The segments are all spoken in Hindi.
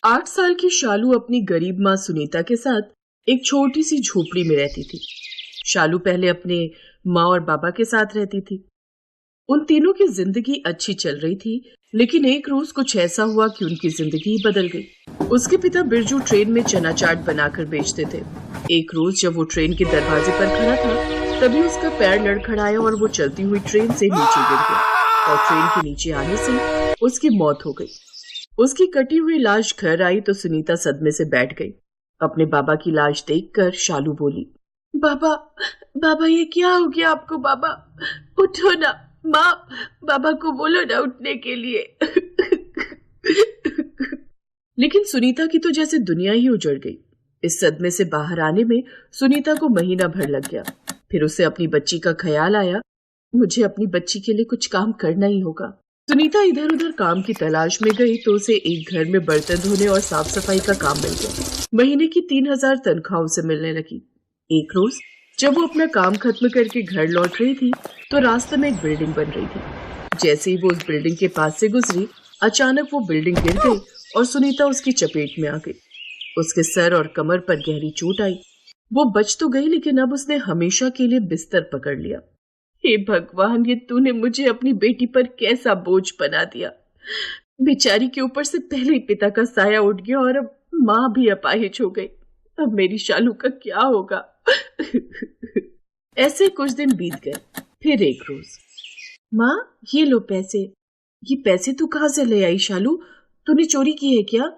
8 साल की शालू अपनी गरीब माँ सुनीता के साथ एक छोटी सी झोपड़ी में रहती थी। शालू पहले अपने माँ और बाबा के साथ रहती थी। उन तीनों की जिंदगी अच्छी चल रही थी, लेकिन एक रोज कुछ ऐसा हुआ कि उनकी जिंदगी ही बदल गई। उसके पिता बिरजू ट्रेन में चना चाट बनाकर बेचते थे। एक रोज जब वो ट्रेन के दरवाजे पर खड़ा था, तभी उसका पैर लड़खड़ाया और वो चलती हुई ट्रेन से नीचे गिर गया और ट्रेन के नीचे आने से उसकी मौत हो गई। उसकी कटी हुई लाश घर आई तो सुनीता सदमे से बैठ गई। अपने बाबा की लाश देखकर शालू बोली, बाबा, बाबा ये क्या हो गया आपको? बाबा उठो ना। माँ, बाबा को बोलो ना उठने के लिए। लेकिन सुनीता की तो जैसे दुनिया ही उजड़ गई। इस सदमे से बाहर आने में सुनीता को महीना भर लग गया। फिर उसे अपनी बच्ची का ख्याल आया, मुझे अपनी बच्ची के लिए कुछ काम करना ही होगा। सुनीता इधर उधर काम की तलाश में गई तो उसे एक घर में बर्तन धोने और साफ सफाई का काम मिल गया। महीने की 3,000 तनख्वाह उसे मिलने लगी। एक रोज जब वो अपना काम खत्म करके घर लौट रही थी तो रास्ते में एक बिल्डिंग बन रही थी। जैसे ही वो उस बिल्डिंग के पास से गुजरी, अचानक वो बिल्डिंग गिर गई और सुनीता उसकी चपेट में आ गई। उसके सर और कमर पर गहरी चोट आई। वो बच तो गई, लेकिन अब उसने हमेशा के लिए बिस्तर पकड़ लिया। हे भगवान, ये तूने मुझे अपनी बेटी पर कैसा बोझ बना दिया। बेचारी के ऊपर से पहले ही पिता का साया उठ गया और अब माँ भी अपाहिज हो गई। अब मेरी शालू का क्या होगा? ऐसे कुछ दिन बीत गए। फिर एक रोज, माँ ये लो पैसे। ये पैसे तू कहाँ से ले आई शालू? तूने चोरी की है क्या?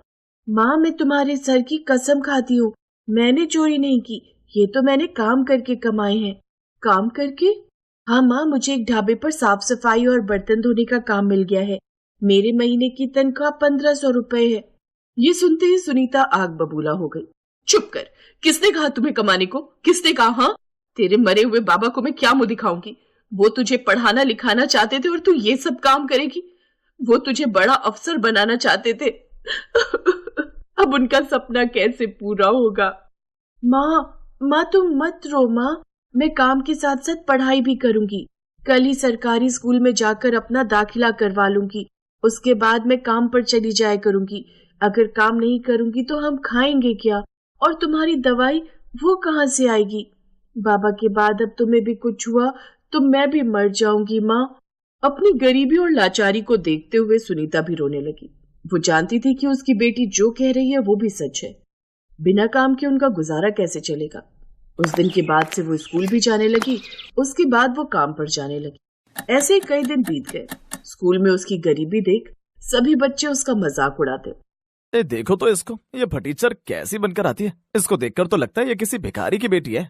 माँ मैं तुम्हारे सर की कसम खाती हूँ, मैंने चोरी नहीं की। ये तो मैंने काम करके कमाए हैं। काम करके? हाँ माँ, मुझे एक ढाबे पर साफ सफाई और बर्तन धोने का काम मिल गया है। मेरे महीने की तनख्वाह 1,500 रुपए है। ये सुनते ही सुनीता आग बबूला हो गई। चुप कर, किसने कहा तुम्हें कमाने को? किसने कहा? हाँ, तेरे मरे हुए बाबा को मैं क्या मुंह दिखाऊंगी? वो तुझे पढ़ाना लिखाना चाहते थे और तू ये सब काम करेगी? वो तुझे बड़ा अफसर बनाना चाहते थे। अब उनका सपना कैसे पूरा होगा? माँ तुम मत रो माँ, मैं काम के साथ साथ पढ़ाई भी करूंगी। कल ही सरकारी स्कूल में जाकर अपना दाखिला करवा लूंगी। उसके बाद मैं काम पर चली जाया करूंगी। अगर काम नहीं करूंगी तो हम खाएंगे क्या? और तुम्हारी दवाई वो कहाँ से आएगी? बाबा के बाद अब तुम्हें भी कुछ हुआ तो मैं भी मर जाऊंगी माँ। अपनी गरीबी और लाचारी को देखते हुए सुनीता भी रोने लगी। वो जानती थी कि उसकी बेटी जो कह रही है वो भी सच है। बिना काम के उनका गुजारा कैसे चलेगा? उस दिन के बाद से वो स्कूल भी जाने लगी। उसके बाद वो काम पर जाने लगी। ऐसे कई दिन बीत गए। स्कूल में उसकी गरीबी देख सभी बच्चे उसका मजाक उड़ाते। देखो तो इसको, ये फटीचर कैसी बनकर आती है। इसको देखकर तो लगता है ये किसी भिखारी की बेटी है।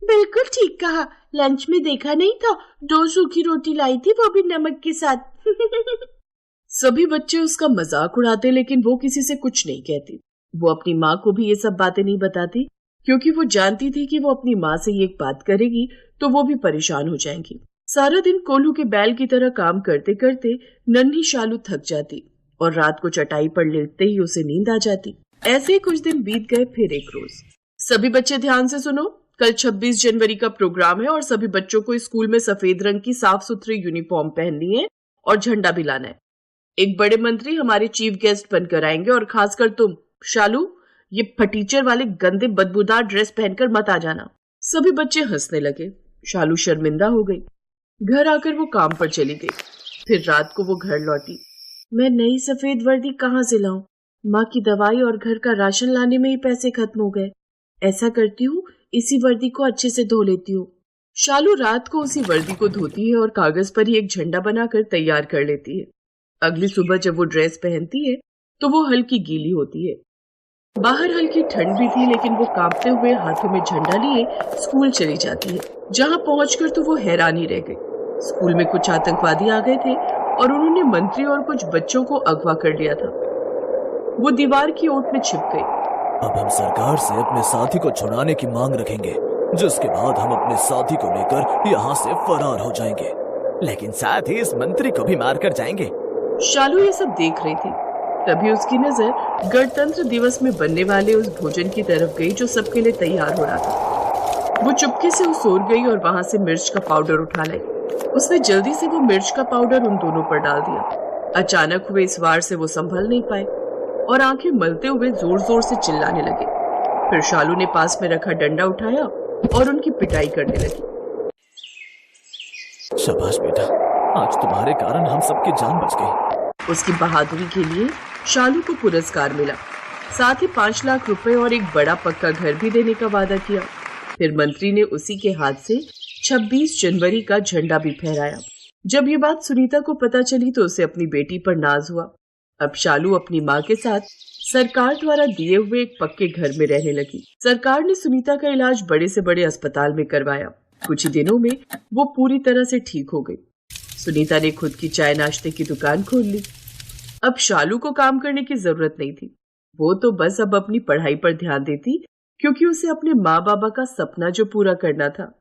बिल्कुल ठीक कहा। लंच में देखा नहीं था, 2 सूखी रोटी लाई थी, वो भी नमक के साथ। सभी बच्चे उसका मजाक उड़ाते, लेकिन वो किसी से कुछ नहीं कहती। वो अपनी माँ को भी ये सब बातें नहीं बताती, क्योंकि वो जानती थी कि वो अपनी माँ से ये बात करेगी तो वो भी परेशान हो जाएंगी। सारा दिन कोल्हू के बैल की तरह काम करते करते नन्ही शालू थक जाती और रात को चटाई पर लेटते ही उसे नींद आ जाती। ऐसे ही कुछ दिन बीत गए। फिर एक रोज, सभी बच्चे ध्यान से सुनो, कल 26 जनवरी का प्रोग्राम है और सभी बच्चों को स्कूल में सफेद रंग की साफ सुथरी यूनिफॉर्म पहननी है और झंडा भी लाना है। एक बड़े मंत्री हमारे चीफ गेस्ट बनकर आएंगे और खासकर तुम शालू, ये फटीचर वाले गंदे बदबूदार ड्रेस पहनकर मत आ जाना। सभी बच्चे हंसने लगे। शालू शर्मिंदा हो गई। घर आकर वो काम पर चली गई। फिर रात को वो घर लौटी। मैं नई सफेद वर्दी कहाँ से लाऊं? माँ की दवाई और घर का राशन लाने में ही पैसे खत्म हो गए। ऐसा करती हूँ, इसी वर्दी को अच्छे से धो लेती हूँ। शालू रात को उसी वर्दी को धोती है और कागज पर ही एक झंडा बनाकर तैयार कर लेती है। अगली सुबह जब वो ड्रेस पहनती है तो वो हल्की गीली होती है। बाहर हल्की ठंड भी थी, लेकिन वो कांपते हुए हाथों में झंडा लिए स्कूल चली जाती है। जहाँ पहुंचकर तो वो हैरान ही रह गई। स्कूल में कुछ आतंकवादी आ गए थे और उन्होंने मंत्री और कुछ बच्चों को अगवा कर लिया था। वो दीवार की ओट में छिप गई। अब हम सरकार से अपने साथी को छुड़ाने की मांग रखेंगे, जिसके बाद हम अपने साथी को लेकर यहाँ से फरार हो जाएंगे, लेकिन साथ ही इस मंत्री को भी मार कर जाएंगे। शालू ये सब देख रही थी। तभी उसकी नजर गणतंत्र दिवस में बनने वाले उस भोजन की तरफ गई जो सबके लिए तैयार हो रहा था। वो चुपके से उस ओर गई और वहां से मिर्च का पाउडर उठा लाई। उसने जल्दी से वो मिर्च का पाउडर उन दोनों पर डाल दिया। अचानक हुए इस वार से वो संभल नहीं पाए। और आंखें मलते हुए जोर जोर से चिल्लाने लगे। फिर शालू ने पास में रखा डंडा उठाया और उनकी पिटाई करने लगी। शाबाश बेटा, आज तुम्हारे कारण हम सबकी जान बच गई। उसकी बहादुरी के लिए शालू को पुरस्कार मिला, साथ ही 5 लाख रुपए और एक बड़ा पक्का घर भी देने का वादा किया। फिर मंत्री ने उसी के हाथ से 26 जनवरी का झंडा भी फहराया। जब ये बात सुनीता को पता चली तो उसे अपनी बेटी पर नाज हुआ। अब शालू अपनी माँ के साथ सरकार द्वारा दिए हुए एक पक्के घर में रहने लगी। सरकार ने सुनीता का इलाज बड़े से बड़े अस्पताल में करवाया। कुछ ही दिनों में वो पूरी तरह से ठीक हो गई। सुनीता ने खुद की चाय नाश्ते की दुकान खोल ली। अब शालू को काम करने की जरूरत नहीं थी। वो तो बस अब अपनी पढ़ाई पर ध्यान देती, क्योंकि उसे अपने माँ बाबा का सपना जो पूरा करना था